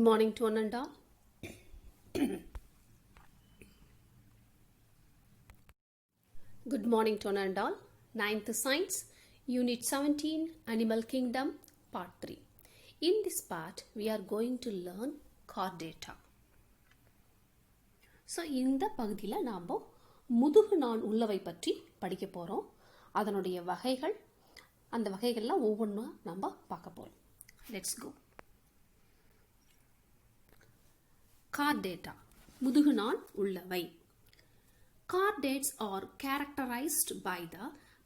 Good morning to one and all. Good morning to one and all. 9th Science, Unit 17, Animal Kingdom, Part 3. In this part, we are going to learn chordata. So இந்த பகுதியில் நாம் முதுகு நாண் உள்ளவை பற்றி படிக்க போகிறோம். அதனுடைய வகைகள், அந்த வகைகள்லாம் ஒவ்வொன்றும் நம்ம பார்க்க போகிறோம். Let's go. Chordata, முதுகு நாண் உள்ளவை. Chordates are characterized by the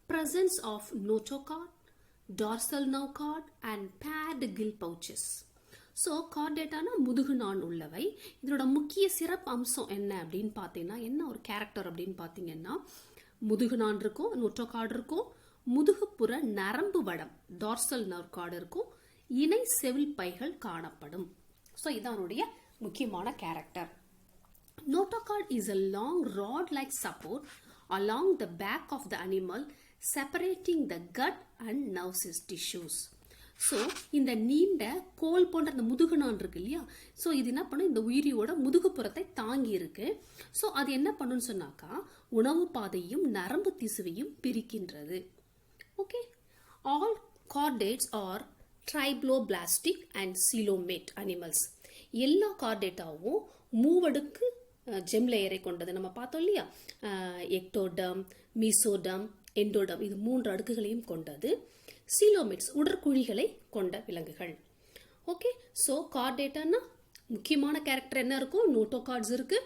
presence of notochord, dorsal nerve cord and paired gill pouches. So கார்டேட்டானா முதுகு நாண் உள்ளவை. இதனோட முக்கிய சிறப்பு அம்சம் என்ன அப்படின்னு பார்த்தீங்கன்னா, என்ன ஒரு கேரக்டர் அப்படின்னு பார்த்தீங்கன்னா, முதுகு நாண் இருக்கும், நோட்டோகார்டு இருக்கும், முதுகுப்புற நரம்பு வடம் டார்சல் நர்வ் கார்டு இருக்கும், இணை செவில் பைகள் காணப்படும். ஸோ இதனுடைய முக்கியமான character. Notochord is a long rod-like support along the back of the animal, separating the gut and nervous tissues. So இந்த நீண்ட கோல் போன்ற அந்த முதுகு நாண் இருக்கு இல்லையா, ஸோ இது என்ன பண்ணும், இந்த உயிரியோட முதுகுப்புறத்தை தாங்கி இருக்கு. ஸோ அது என்ன பண்ணுன்னு சொன்னாக்கா, உணவு பாதையும் நரம்பு திசுவையும் பிரிக்கின்றது. Okay, all chordates are triploblastic and coelomate animals. எல்லா கார்டேட்டாவும் மூவடுக்கு ஜெம் லேயரை கொண்டது. நம்ம பார்த்தோம் இல்லையா, எக்டோடம், மீசோடம், எண்டோடம், இது 3 அடுக்குகளையும் கொண்டது. சீலோமேட்ஸ் உடற்குழிகளை கொண்ட விலங்குகள். ஓகே, ஸோ கார்டேட்டானா முக்கியமான கேரக்டர் என்ன இருக்கும், நோட்டோகார்ட்ஸ் இருக்கு,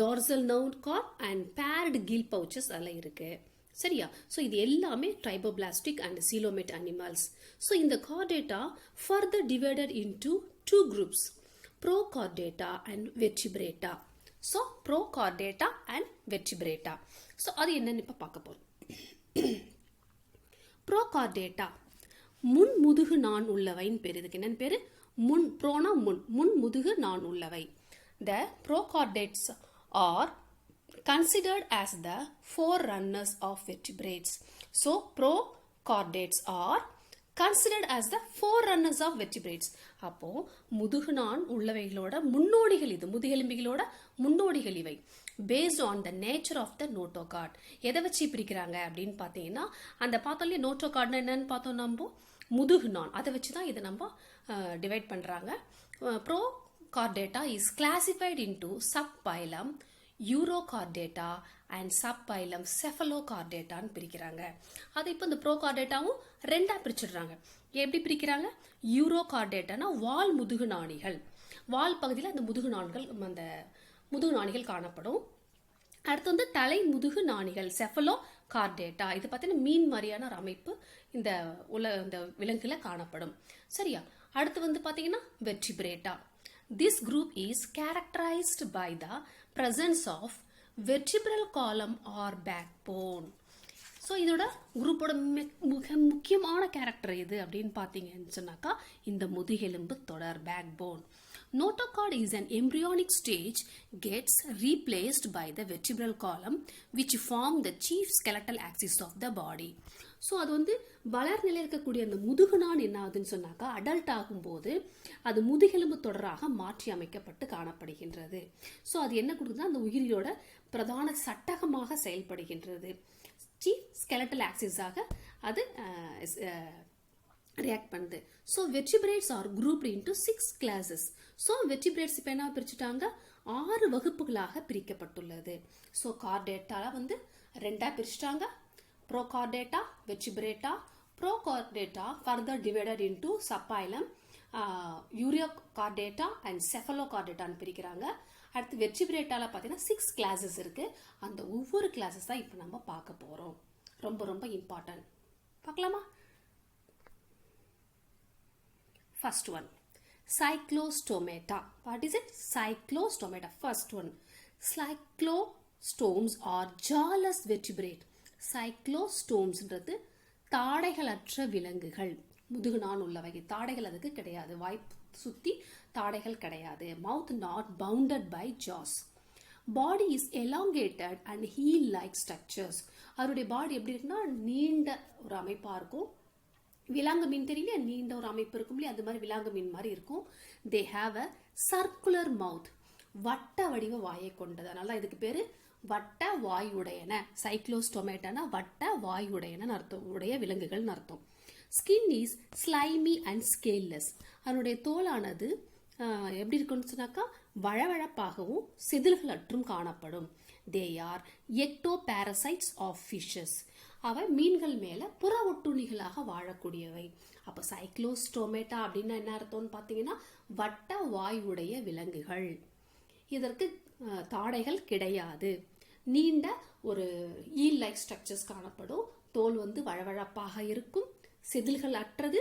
dorsal nerve cord and paired gill pouches அதெல்லாம் இருக்கு. சரியா? ஸோ இது எல்லாமே triploblastic and coelomate animals. So இந்த Chordata further divided into 2 groups, Prochordata and Vertebrata. So Prochordata and Vertebrata. So அது என்னன்னு இப்போ பார்க்க போறோம். Prochordata முன் முதுகு நாண் உள்ளவைன்னு பேர். இதுக்கு என்னன்னு பேரு, முன் ப்ரோனா முன் முதுகு நாண் உள்ளவை. The Prochordates are considered as the forerunners of vertebrates. So Prochordates are considered as the forerunners of vertebrates. அப்போ முதுகு நாண் உள்ளவைகளோட முன்னோடிகள், இது முதுகெலும்பிகளோட முன்னோடிகள் இவை. based on the nature of the notochord. எதை வச்சு பிரிக்கிறாங்க அப்படின்னு பார்த்தீங்கன்னா, அந்த பார்த்தோம்ல நோட்டோகார்ட்னா என்னன்னு பார்த்தோம், நம்ம முதுகு நாண், அதை வச்சு தான் இதை நம்ம டிவைட் பண்ணுறாங்க. Prochordata is classified into subphylum Urochordata and subphylum செஃபலோகார்டேட்டான்னு பிரிக்கிறாங்க. அது இப்போ இந்த ப்ரோகார்டேட்டாவும் 2ஆ பிரிச்சிடுறாங்க. எப்படி பிரிக்கிறாங்க, யூரோகார்டேட்டானா வால் முதுகு நாணிகள், வால் பகுதியில் அந்த முதுகு நாண்கள், அந்த முதுகு நாணிகள் காணப்படும். அடுத்து வந்து தலை முதுகு நாணிகள் செஃபலோ கார்டேட்டா, இது பார்த்தீங்கன்னா மீன் மாதிரியான ஒரு அமைப்பு இந்த இந்த விலங்குல காணப்படும். சரியா? அடுத்து வந்து பார்த்தீங்கன்னா Vertebrata. This group is characterized by the presence of vertebral column or backbone. So இதோட குரூப்போட மிக முக்கியமான கேரக்டர் எது அப்படின்னு பார்த்தீங்கன்னு சொன்னாக்கா, இந்த முதுகெலும்பு தொடர் backbone. Notochord is an embryonic stage, gets replaced by the vertebral column which form the chief skeletal axis of the body. So அது வந்து வளர் நிலையில் இருக்கக்கூடிய அந்த முதுகு நாண் என்ன ஆகுதுன்னு சொன்னாக்கா, அடல்ட் ஆகும்போது அது முதுகெலும்பு தொடராக மாற்றி அமைக்கப்பட்டு காணப்படுகின்றது. ஸோ அது என்ன கொடுக்குதுன்னா, அந்த உயிரியோட பிரதான சட்டகமாக செயல்படுகின்றது. சீஃப் ஸ்கெலட்டல் ஆக்சிஸாக அது ரியாக்ட் பண்ணுது. So vertebrates are grouped into 6 classes. So vertebrates இப்போ என்ன பிரிச்சுட்டாங்க, 6 வகுப்புகளாக பிரிக்கப்பட்டுள்ளது. ஸோ கார்டேட்டால வந்து 2ஆ பிரிச்சுட்டாங்க, Prochordata, Vertebrata. Prochordata further divided into subphylum Uriocordata and Cephalochordata பிரிக்கிறாங்க. அடுத்து வெர்டிபிரேட்டால பார்த்தீங்கன்னா 6 classes இருக்கு. அந்த ஒவ்வொரு classes தான் இப்போ நம்ம பார்க்க போறோம். ரொம்ப ரொம்ப இம்பார்ட்டன்ட். பார்க்கலாமா? First one, Cyclostomata. What is it? Cyclostomata. First one, cyclostomes are jawless vertebrate. சைக்ளோஸ்டோம்ஸ்ன்றது தாடைகளற்ற விலங்குகள், முதுகு நாண் உள்ளவை. தாடைகள் அதுக்கு கிடையாது, வாய்ப்பு சுத்தி தாடைகள் கிடையாது. Mouth not bounded by jaws. Body is elongated and eel like structures. அவருடைய பாடி எப்படி இருக்குன்னா, நீண்ட ஒரு அமைப்பா இருக்கும், விலாங்கு மீன் தெரியல, நீண்ட ஒரு அமைப்பு இருக்கும் இல்லையா, அது மாதிரி விலாங்கு மீன் மாதிரி இருக்கும். தே ஹாவ் அ சர்க்குலர் மவுத், வட்ட வடிவ வாயை கொண்டது. அதனால இதுக்கு பேரு வட்ட வாய் உடையன. சைக்ளோஸ்டோமேட்டானா வட்ட வாய் உடையன அர்த்தம், உடைய விலங்குகள் அர்த்தம். Skin is slimy and scaleless. அதனுடைய தோலானது எப்படி இருக்குன்னு சொன்னாக்கா வழவழப்பாகவும் செதில்கள் அற்றும் காணப்படும். They are ectoparasites of fishes. அவை மீன்கள் மேல புற ஒட்டுண்ணிகளாக வாழக்கூடியவை. அப்ப சைக்ளோஸ்டோமேட்டா அப்படின்னா என்ன அர்த்தம்னு பாத்தீங்கன்னா வட்ட வாய் உடைய விலங்குகள். இதற்கு தாடைகள் கிடையாது. நீண்ட ஒரு ஈல் லைக் ஸ்ட்ரக்சர்ஸ் காணப்படும். தோல் வந்து வழவழப்பாக இருக்கும், செதில்கள் அற்றது.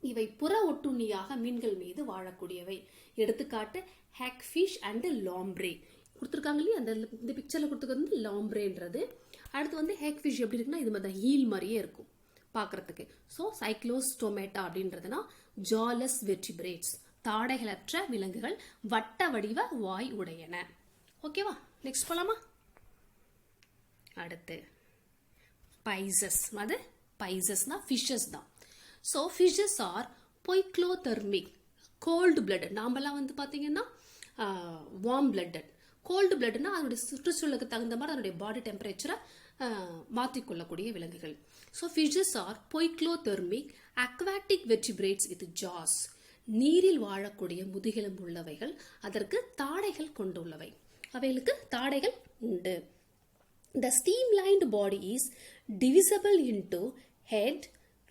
இவை புற ஒட்டுண்ணியாக மீன்கள் மீது வாழக்கூடியவை. எடுத்துக்காட்டு ஹேக் ஃபிஷ் அண்ட் லாம்ப்ரே கொடுத்துருக்காங்க இல்லையா, அந்த இந்த பிக்சர்ல கொடுத்துருக்கிறது வந்து லாம்ப்ரேன்றது. அடுத்து வந்து ஹேக் ஃபிஷ் எப்படி இருக்குன்னா இது மாதிரி ஈல் மாதிரியே இருக்கும் பார்க்கறதுக்கு. ஸோ சைக்ளோஸ்டோமேட்டா அப்படின்றதுனா ஜாலஸ் வெர்டிபிரேட்ஸ், தாடைகளற்ற விலங்குகள், வட்ட வடிவ வாய் உடையன. ஓகேவா, நெக்ஸ்ட் போலாமா? அடுத்து பைசஸ். அது பைசஸ்னா ஃபிஷஸ் தான். So fishes are poikilothermic, cold blooded. நாமெல்லாம் வந்து பார்த்தீங்கன்னா வார்ம் பிளட்டட். கோல்டு பிளட்னா அதனுடைய சுற்றுச்சூழலுக்கு தகுந்த மாதிரி அதனுடைய பாடி டெம்பரேச்சரை மாற்றிக்கொள்ளக்கூடிய விலங்குகள். So fishes are poikilothermic aquatic vertebrates with jaws. நீரில் வாழக்கூடிய முதுகெலும்பு உள்ளவைகள், அதற்கு தாடைகள் கொண்டுள்ளவை. அவைகளுக்கு தாடைகள் உண்டு. The streamlined body is divisible into head,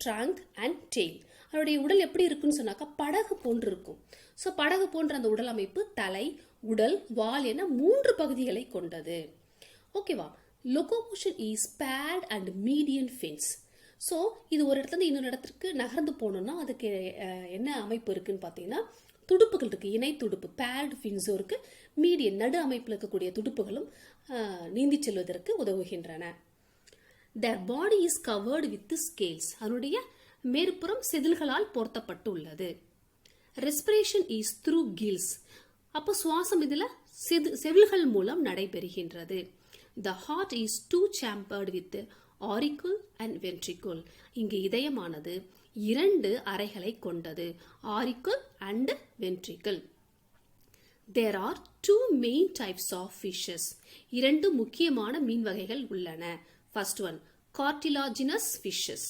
trunk and tail. அதனுடைய உடல் எப்படி இருக்குன்னு சொன்னாக்கா படகு போன்று இருக்கும். ஸோ படகு போன்ற அந்த உடல் அமைப்பு தலை, உடல், வால் என 3 பகுதிகளை கொண்டது. ஓகேவா. Locomotion is paired and median fins. So இது ஒரு இடத்துல இன்னொரு இடத்துக்கு நகர்ந்து போகணும்னா அதுக்கு என்ன அமைப்பு இருக்குன்னு பார்த்தீங்கன்னா துடுப்புகள் இருக்கு, இணை துடுப்பு, பேட் ஃபின்ஸும் இருக்கு. மீடியன் நடு அமைப்பில் இருக்கக்கூடிய துடுப்புகளும் நீந்தி செல்வதற்கு உதவுகின்றன. Their body is covered with scales. அதனுடைய மேற்புறம் செதில்களால் போர்த்தப்பட்டு உள்ளது. Respiration is through gills. அப்போ சுவாசம் இதுல செவில்கள் மூலம் நடைபெறுகின்றது. The heart is two-chambered with auricle and ventricle. இங்கு இதயமானது 2 அறைகளை கொண்டது, auricle and ventricle. There are 2 main types of fishes. 2 முக்கியமான மீன் வகைகள் உள்ளன. First one, cartilaginous fishes.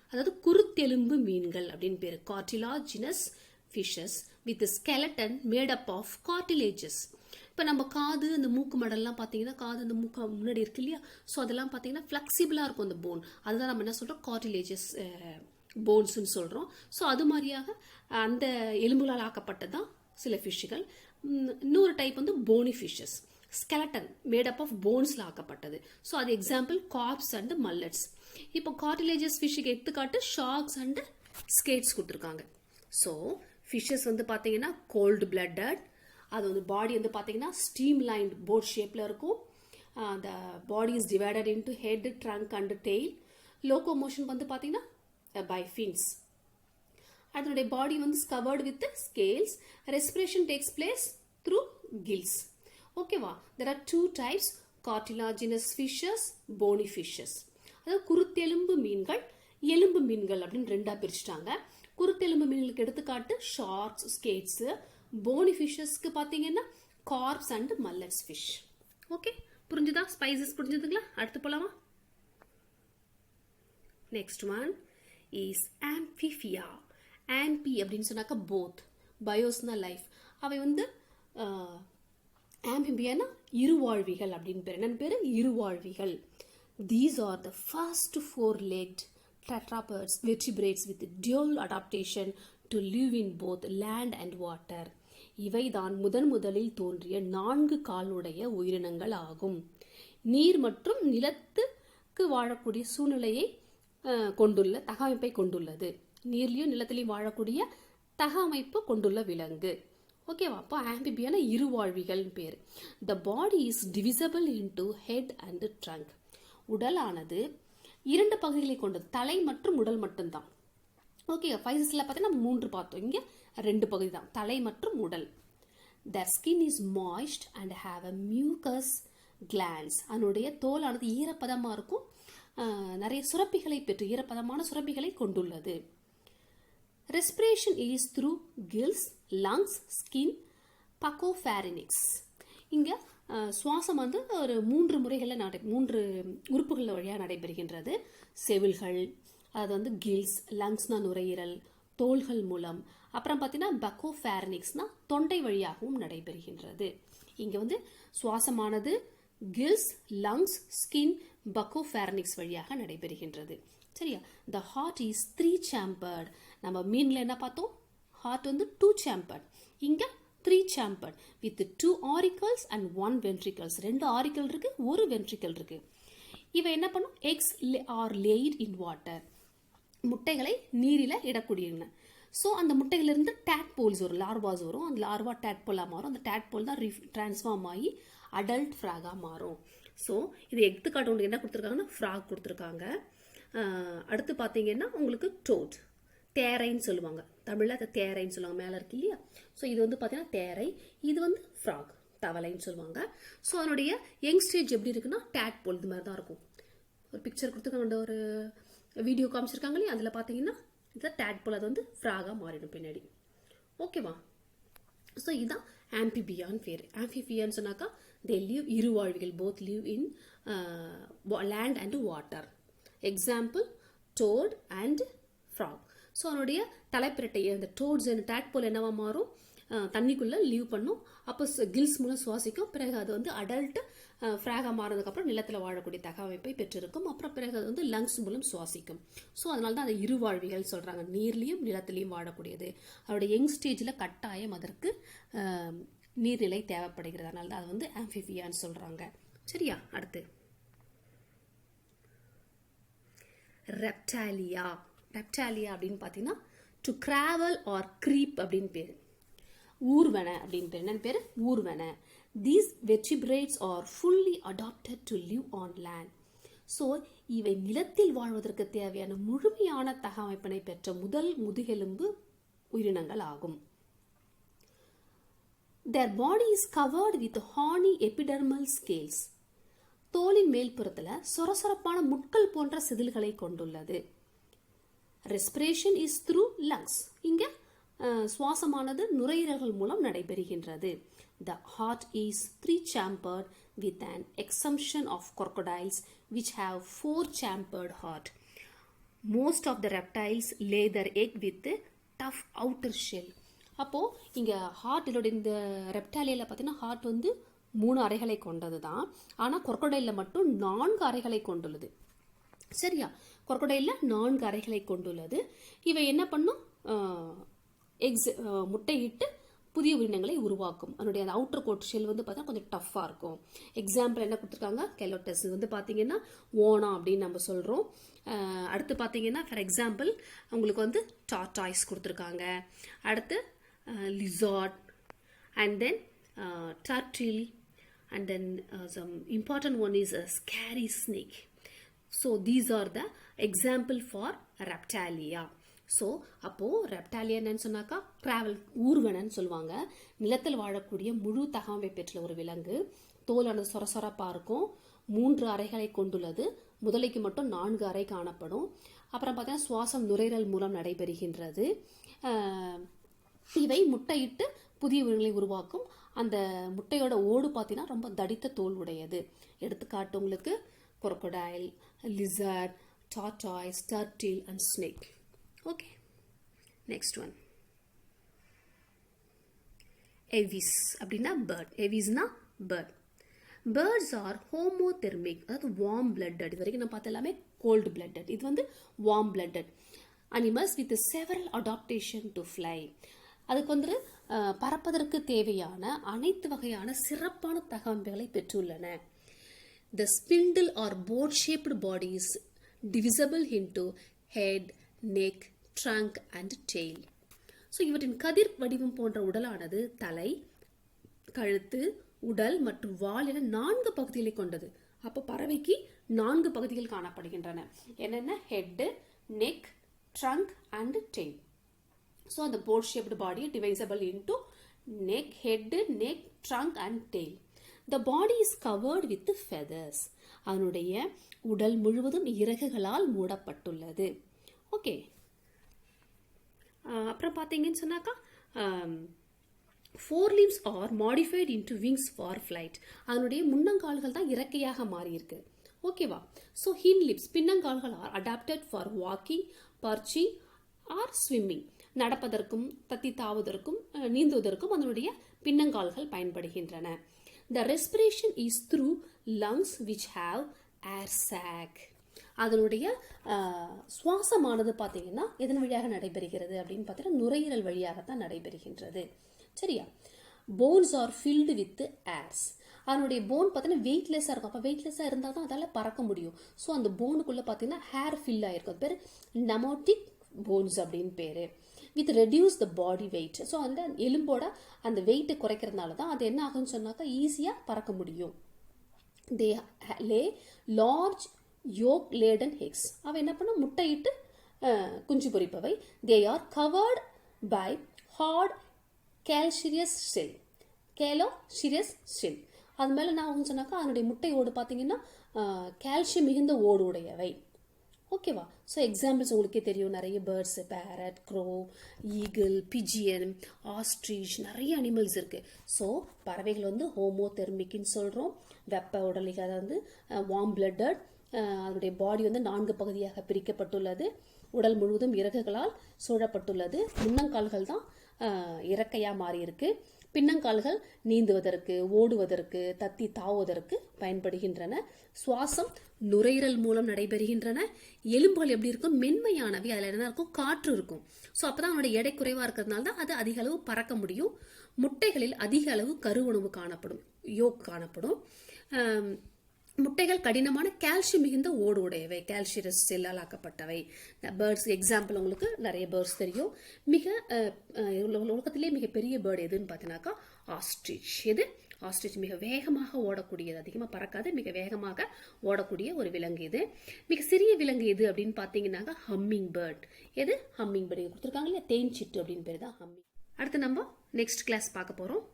அதாவது குருத்தெலும்பு மீன்கள் அப்படின்னு பேரு. cartilaginous fishes with a skeleton made up of cartilages. இப்போ நம்ம காது, அந்த மூக்கு மடல்லாம் பார்த்தீங்கன்னா காது, அந்த மூக்கு முன்னாடி இருக்கு இல்லையா, ஸோ அதெல்லாம் பார்த்தீங்கன்னா ஃப்ளெக்சிபிளாக இருக்கும் அந்த போன். அதுதான் நம்ம என்ன சொல்கிறோம், கார்டிலேஜஸ் போன்ஸ்ன்னு சொல்கிறோம். ஸோ அது மாதிரியாக அந்த எலும்புகளால் ஆக்கப்பட்டது தான் சில ஃபிஷ்ஷுகள். இன்னொரு டைப் வந்து bony fishes, skeleton made up of போன்ஸில் ஆக்கப்பட்டது. ஸோ அது எக்ஸாம்பிள் கார்ப்ஸ் அண்ட் மல்லட்ஸ். இப்போ கார்டிலேஜஸ் ஃபிஷ்ஷுக்கு எடுத்துக்காட்டு ஷார்க்ஸ் அண்ட் ஸ்கேட்ஸ் கொடுத்துருக்காங்க. ஸோ ஃபிஷ்ஷஸ் வந்து பார்த்தீங்கன்னா கோல்டு பிளட்டட். அது வந்து பாடி வந்து பார்த்தீங்கன்னா ஸ்ட்ரீம் லைன்ட் போட் ஷேப்பில் இருக்கும். The body is divided into head, trunk and tail. Locomotion வந்து பார்த்தீங்கன்னா பை ஃபின்ஸ். அதனுடைய பாடி வந்து covered with scales. Respiration takes place through gills. ஓகேவா. There are 2 types, cartilaginous fishes, bony fishes. அதாவது குருத்தெலும்பு மீன்கள், எலும்பு மீன்கள் அப்படின்னு 2ஆ பிரிச்சுட்டாங்க. குருத்தெலும்பு மீன்களுக்கு எடுத்துக்காட்டு ஷார்க்ஸ், ஸ்கேட்ஸ். போனி ஃபிஷ்ஷஸ்க்கு பார்த்தீங்கன்னா carps and mullets fish. Okay, புரிஞ்சுதா? ஸ்பைசஸ் புரிஞ்சுதுங்களா? அடுத்து போலாமா? Next one is amphibia. Amphi அப்படின்னு சொன்னாக்கா போத், பயோஸ்னா லைஃப். அவை வந்து ஆம்பிபியானா இருவாழ்விகள் அப்படின்னு பேர். என்னன்னு பேரு? இருவாழ்விகள். These are the first 4-legged tetrapods, vertebrates with dual adaptation to live in both land and water. இவைதான் முதலில் தோன்றிய 4 காலுடைய உயிரினங்கள் ஆகும். நீர் மற்றும் நிலத்துக்கு வாழக்கூடிய சூழ்நிலையை கொண்டுள்ள தகவமைப்பை கொண்டுள்ளது. நீர்லையும் நிலத்திலையும் வாழக்கூடிய தகவமைப்பு கொண்டுள்ள விலங்கு. ஓகேவா. அப்போ ஆம்பிபியான இருவாழ்விகள் பேர். The body is divisible into head and trunk. உடலானது 2 பகுதிகளை கொண்டது, தலை மற்றும் உடல் மட்டும்தான். ஓகே, ஃபைசஸ்ல பார்த்தீங்கன்னா 3 பார்த்தோம், இங்கே 2 பகுதி தான், தலை மற்றும் உடல். Their skin is moist and have a mucus glands. அதனுடைய தோலானது ஈரப்பதமாக இருக்கும், நிறைய சுரப்பிகளை பெற்று ஈரப்பதமான சுரப்பிகளை கொண்டுள்ளது. Respiration is through gills, lungs, skin, buccopharynx. இங்கே சுவாசம் வந்து ஒரு 3 முறைகளில் 3 உறுப்புகள் வழியாக நடைபெறுகின்றது. செவில்கள், அது வந்து கில்ஸ், லங்ஸ்னா நுரையீரல், தோள்கள் மூலம், அப்புறம் பார்த்தீங்கன்னா பக்கோஃபேரினிக்ஸ்னா தொண்டை வழியாகவும் நடைபெறுகின்றது. இங்கே வந்து சுவாசமானது கில்ஸ், லங்ஸ், ஸ்கின், பக்கோஃபேரினிக்ஸ் வழியாக நடைபெறுகின்றது. சரியா? The heart is 3 chambered. நம்ம மீன்ல என்ன பார்த்தோம்? ஹார்ட் வந்து 2 chambered. இங்கே 3 chambered with 2 auricles and 1 ventricles. 2 auricle இருக்கு, 1 ventricle இருக்கு. இவை என்ன பண்ணும்? eggs are laid in water. முட்டைகளை நீரில் இடக்கூடியன. ஸோ அந்த முட்டைகளிலிருந்து டேட்போல்ஸ் வரும், லார்வாஸ் வரும். அந்த லார்வா டேட்போலாக மாறும். அந்த டேட்போல் தான் டிரான்ஸ்ஃபார்ம் ஆகி அடல்ட் ஃப்ராகாக மாறும். ஸோ இது எடுத்துக்காட்டு உங்களுக்கு என்ன கொடுத்துருக்காங்கன்னா ஃப்ராக் கொடுத்துருக்காங்க. அடுத்து பார்த்தீங்கன்னா உங்களுக்கு டோட், தேரைன்னு சொல்லுவாங்க. தமிழில் அதை தேரைன்னு சொல்லுவாங்க, மேலே இருக்கு இல்லையா? ஸோ இது வந்து பார்த்தீங்கன்னா தேரை, இது வந்து ஃப்ராக், தவளைன்னு சொல்லுவாங்க. ஸோ அதனுடைய யங் ஸ்டேஜ் எப்படி இருக்குன்னா டேட்போல் இது மாதிரி தான் இருக்கும். ஒரு பிக்சர் கொடுத்துருக்காங்க, ஒரு வீடியோ காமிச்சிருக்காங்க இல்லையா? அதில் பார்த்தீங்கன்னா இது டேட்போல், அது வந்து ஃப்ராகாக மாறிடும் பின்னாடி. ஓகேவா? ஸோ இதுதான் ஆம்பிபியான் பேர். ஆம்பிபியான்னு சொன்னாக்கா தே லிவ், இருவாழ்விகள், both live in land and water. Example toad and frog. So அதனுடைய தலைப்பிரட்டை அந்த டோட்ஸ் அண்ட் டேட்போல் என்னவா மாறும்? தண்ணிக்குள்ளே லீவ் பண்ணும். அப்போ கில்ஸ் மூலம் சுவாசிக்கும். பிறகு அது வந்து அடல்ட் ஃப்ராகாக மாறினதுக்கப்புறம் நிலத்தில் வாழக்கூடிய தகவமைப்பை பெற்றிருக்கும். அப்புறம் பிறகு அது வந்து லங்ஸ் மூலம் சுவாசிக்கும். ஸோ அதனால தான் அதை இருவாழ்விகள் சொல்கிறாங்க. நீர்லேயும் நிலத்திலையும் வாழக்கூடியது. அதோட யங் ஸ்டேஜில் கட்டாயம் அதற்கு நீர்நிலை தேவைப்படுகிறது. அதனால தான் அது வந்து ஆம்பிபியான்னு சொல்கிறாங்க. சரியா? அடுத்து ரெப்டாலியா. ரெப்டாலியா அப்படின்னு பார்த்தீங்கன்னா டு கிராவல் ஆர் க்ரீப் அப்படின்னு பேர். ஊர்வன அப்படின்னு பேர். என்னன்னு பேர்? ஊர்வன. These vertebrates are fully adapted to live on land. So இவை நிலத்தில் வாழ்வதற்கு தேவையான முழுமையான தகவமைப்பினை பெற்ற முதல் முதுகெலும்பு உயிரினங்கள் ஆகும். Their body is covered with horny epidermal scales. தோலின் மேல்புறத்தில் சொரசொரப்பான முட்கள் போன்ற செதில்களை கொண்டுள்ளது. Respiration is through lungs. இங்கே சுவாசமானது நுரையீரல்கள் மூலம் நடைபெறுகின்றது. The heart is 3 chambered with an exception of crocodiles which have 4 chambered heart. Most of the reptiles lay their egg with a tough outer shell. அப்போது இங்கே heart, இதோட இந்த ரெப்டாலியில் பார்த்தீங்கன்னா ஹார்ட் வந்து 3 அறைகளை கொண்டது தான். ஆனால் கொர்க்கடைலில் மட்டும் 4 அறைகளை கொண்டுள்ளது. சரியா? கொர்க்கடைலில் 4 அறைகளை கொண்டுள்ளது. இவை என்ன பண்ணும்? எக்ஸ் முட்டையிட்டு புதிய உயிரினங்களை உருவாக்கும். அதனுடைய அந்த அவுட்டர் கோட் ஷெல் வந்து பார்த்தா கொஞ்சம் டஃப்பாக இருக்கும். எக்ஸாம்பிள் என்ன கொடுத்துருக்காங்க? கெலோட்டஸ் வந்து பார்த்தீங்கன்னா ஓனா அப்படின்னு நம்ம சொல்கிறோம். அடுத்து பார்த்தீங்கன்னா ஃபார் எக்ஸாம்பிள் உங்களுக்கு வந்து டார்டாய்ஸ் கொடுத்துருக்காங்க. அடுத்து lizard, and then turtle, and then some important one is a scary snake. So these are the example for reptilia. So அப்போது ரெப்டாலியா என்னன்னு சொன்னாக்கா ட்ராவல், ஊர்வனன்னு சொல்லுவாங்க. நிலத்தில் வாழக்கூடிய முழு தகவமை பெற்ற ஒரு விலங்கு. தோலானது சொரசொரப்பாக இருக்கும். 3 அறைகளை கொண்டுள்ளது. முதலைக்கு மட்டும் 4 அறை காணப்படும். அப்புறம் பார்த்தீங்கன்னா சுவாசம் நுரையீரல் மூலம் நடைபெறுகின்றது. இவை முட்டையிட்டு புதிய உயிரினங்களை உருவாக்கும். அந்த முட்டையோட ஓடு பார்த்தீங்கன்னா ரொம்ப தடித்த தோல் உடையது. எடுத்துக்காட்டு உங்களுக்கு crocodile, lizard, tortoise, turtle and snake. Okay, next one. Aves அப்படின்னா bird. Avesனா bird. Birds are homothermic, அதாவது warm blooded. இது வரைக்கும் நம்ம பார்த்த எல்லாமே cold blooded. இது வந்து warm blooded animals with several adaptation to fly. அதுக்கு வந்து பறப்பதற்கு தேவையான அனைத்து வகையான சிறப்பான தகவமைப்புகளை பெற்றுள்ளன. The spindle or boat shaped body is divisible into head, neck, trunk and tail. So இவற்றின் கதிர் வடிவம் போன்ற உடலானது தலை, கழுத்து, உடல் மற்றும் வால் என 4 பகுதிகளை கொண்டது. அப்போ பறவைக்கு 4 பகுதிகள் காணப்படுகின்றன. என்னென்ன? Head, neck, trunk and tail. So அந்த boat shaped body divisible into neck, head, neck, trunk and tail. The body is covered with feathers. அதனுடைய உடல் முழுவதும் இறகுகளால் மூடப்பட்டுள்ளது. ஓகே, அப்புறம் பார்த்தீங்கன்னு சொன்னாக்கா forelimbs are modified into wings for flight. அதனுடைய முன்னங்கால்கள் தான் இறக்கையாக மாறியிருக்கு. ஓகேவா? ஸோ ஹிண்ட் லிப்ஸ் பின்னங்கால்கள் are adapted for walking, perching or swimming. நடப்பதற்கும் தத்தி தாவுவதற்கும் நீந்துவதற்கும் அதனுடைய பின்னங்கால்கள் பயன்படுகின்றன. The respiration is through lungs which have air sac. அதனுடைய சுவாசமானது பார்த்தீங்கன்னா எதன் வழியாக நடைபெறுகிறது அப்படின்னு பார்த்தீங்கன்னா நுரையீரல் வழியாகத்தான் நடைபெறுகின்றது. சரியா? Bones are filled with airs. அதனுடைய போன் பார்த்தீங்கன்னா வெயிட்லெஸ்ஸாக இருக்கும். அப்போ வெயிட்லெஸ்ஸாக இருந்தால் தான் அதால் பறக்க முடியும். ஸோ அந்த போனுக்குள்ளே பார்த்தீங்கன்னா ஹேர் ஃபில் ஆகிருக்கும். அது பேர் நெமோட்டிக் போன்ஸ் அப்படின்னு பேர். With reduce the body weight. So அந்த எலும்போட அந்த வெயிட்டை குறைக்கிறதுனால தான் அது என்ன ஆகுன்னு சொன்னாக்கா ஈஸியாக பறக்க முடியும். They lay large yolk laden eggs. அவ என்ன பண்ண முட்டையிட்டு குஞ்சு பொரிப்பவை. They are covered by hard calcareous shell. Calcareous shell. அது மேலே என்ன ஆகுன்னு சொன்னாக்கா அதனுடைய முட்டை ஓடு பார்த்தீங்கன்னா கால்சியம் மிகுந்த ஓடு உடையவை. ஓகேவா? ஸோ எக்ஸாம்பிள்ஸ் உங்களுக்கே தெரியும், நிறைய birds, parrot, crow, eagle, pigeon, ostrich, நிறைய அனிமல்ஸ் இருக்குது. ஸோ பறவைகள் வந்து ஹோமோதெர்மிக்னு சொல்கிறோம். வெப்ப உடலில் அதாவது வார்ம் பிளட்டட். அதனுடைய பாடி வந்து 4 பகுதியாக பிரிக்கப்பட்டுள்ளது. உடல் முழுவதும் இறகுகளால் சூழப்பட்டுள்ளது. முன்னங்கால்கள் தான் இறக்கையாக மாறி இருக்கு. பின்னங்கால்கள் நீந்துவதற்கு, ஓடுவதற்கு, தத்தி தாவுவதற்கு பயன்படுகின்றன. சுவாசம் நுரையீரல் மூலம் நடைபெறுகின்றன. எலும்புகள் எப்படி இருக்கும்? மென்மையானவை. அதில் என்ன இருக்கும்? காற்று இருக்கும். ஸோ அப்போ தான் அவனுடைய எடை குறைவாக இருக்கிறதுனால தான் அது அதிக அளவு பறக்க முடியும். முட்டைகளில் அதிக அளவு கருவுணவு காணப்படும், யோக் காணப்படும். முட்டைகள் கடினமான கால்சியம் மிகுந்த ஓடு உடையவை, கால்சியஸ் செல்லால் ஆக்கப்பட்டவை. பேர்ட்ஸ் எக்ஸாம்பிள் உங்களுக்கு நிறைய பேர்ட்ஸ் தெரியும். மிக உலகத்திலே மிகப்பெரிய பேர்டு எதுன்னு பார்த்தீங்கன்னாக்கா ஆஸ்ட்ரிச். எது? ஆஸ்ட்ரிச் மிக வேகமாக ஓடக்கூடியது, அதிகமாக பறக்காது, மிக வேகமாக ஓடக்கூடிய ஒரு விலங்கு இது. மிக சிறிய விலங்கு எது அப்படின்னு பார்த்தீங்கன்னாக்கா ஹம்மிங் பேர்ட். எது? ஹம்மிங் பேர்டு கொடுத்துருக்காங்க இல்லையா, தேன் சிட்டு அப்படின்னு பேர் தான் ஹம்மிங். அடுத்து நம்ம நெக்ஸ்ட் கிளாஸ் பார்க்க போகிறோம்.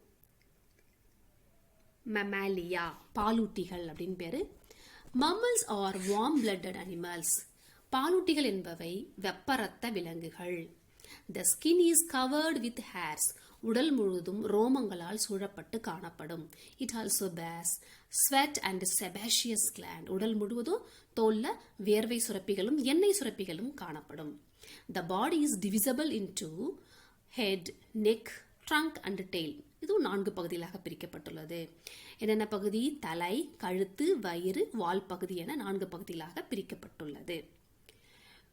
மமாலியா, பாலூட்டிகள் அப்படின்னு பேரு. Mammals are warm blooded animals. பாலூட்டிகள் என்பவை வெப்பரத்த விலங்குகள். The skin is covered with hairs. உடல் முழுவதும் ரோமங்களால் சூழப்பட்டு காணப்படும். It also bears sweat and sebaceous gland. உடல் முழுவதும் தோல்ல வியர்வை சுரப்பிகளும் எண்ணெய் சுரப்பிகளும் காணப்படும். The body is divisible into head, neck, trunk and tail. இதுவும் 4 பகுதிகளாக பிரிக்கப்பட்டுள்ளது. என்னென்ன பகுதி? தலை, கழுத்து, வயிறு, வால் பகுதி என 4 பகுதிகளாக பிரிக்கப்பட்டுள்ளது.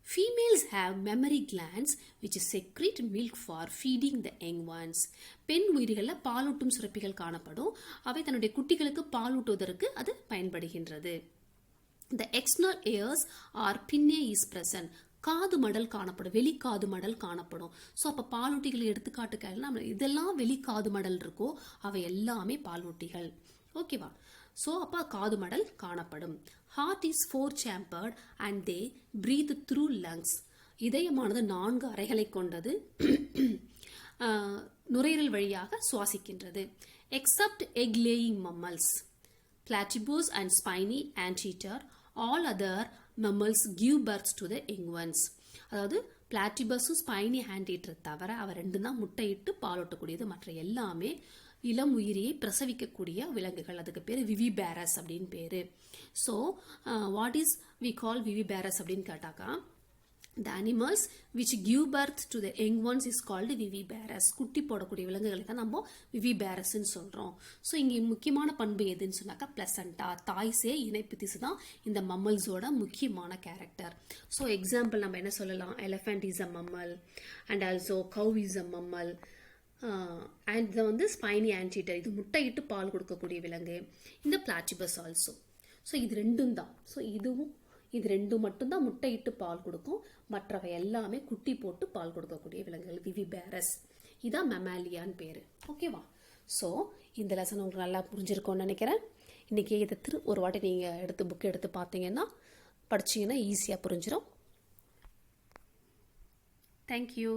Females have mammary glands which secrete milk for feeding the young ones. பெண் உயிரிகளில் பாலூட்டும் சுரப்பிகள் காணப்படும். அவை தன்னுடைய குட்டிகளுக்கு பாலூட்டுவதற்கு அது பயன்படுகின்றது. The external ears or pinnae is present. காது மடல் காணப்படும், வெளிக்காது மடல் காணப்படும். ஸோ அப்போ பாலூட்டிகள் எடுத்துக்காட்டுக்காக நம்ம இதெல்லாம் வெளிக்காது மடல் இருக்கோ அவை எல்லாமே பாலூட்டிகள். ஓகேவா? ஸோ அப்போ காது மடல் காணப்படும். Heart is 4 chambered and they breathe through lungs. இதயமானது 4 அறைகளை கொண்டது, நுரையீரல் வழியாக சுவாசிக்கின்றது. Except egg laying mammals, platypus and spiny anteater, all other mammals give birth to the young ones. அதாவது பிளாட்டிபஸும் ஸ்பைனி ஆன்டீட்டர் தவிர அவ 2 தான் முட்டையிட்டு பாலூட்டக்கூடியது. மற்ற எல்லாமே இளம் உயிரியை பிரசவிக்கக்கூடிய விலங்குகள். அதுக்கு பேர் விவிபேரஸ் அப்படின்னு பேரு. So what is we call viviparous அப்படின்னு கேட்டாக்கா, the animals which give birth to the young ones is called viviparous. குட்டி போடக்கூடிய விலங்குகளை தான் நம்ம விவிபேரஸ்ன்னு சொல்கிறோம். ஸோ இங்கே முக்கியமான பண்பு எதுன்னு சொன்னாக்கா பிளசண்டா, தாய்சே இணைப்பு திசு தான் இந்த மம்மல்ஸோட முக்கியமான கேரக்டர். ஸோ எக்ஸாம்பிள் நம்ம என்ன சொல்லலாம்? Elephant is a mammal and also cow is a mammal. And இதை வந்து ஸ்பைனி ஆன்டீட்டர், இது முட்டையிட்டு பால் கொடுக்கக்கூடிய விலங்கு. இந்த பிளாட்டிபஸ் ஆல்சோ. ஸோ இது 2 தான். ஸோ இது 2 மட்டும்தான் முட்டையிட்டு பால் கொடுக்கும். மற்றவை எல்லாமே குட்டி போட்டு பால் கொடுக்கக்கூடிய விலங்குகள், விவிபேரஸ். இதான் மெமாலியான்னு பேர். ஓகேவா? ஸோ இந்த லெசன் உங்களுக்கு நல்லா புரிஞ்சிருக்கும்னு நினைக்கிறேன். இன்றைக்கி இதை ஒரு வாட்டி நீங்கள் புக் எடுத்து பார்த்தீங்கன்னா படிச்சிங்கன்னா ஈஸியாக புரிஞ்சிடும். தேங்க்யூ.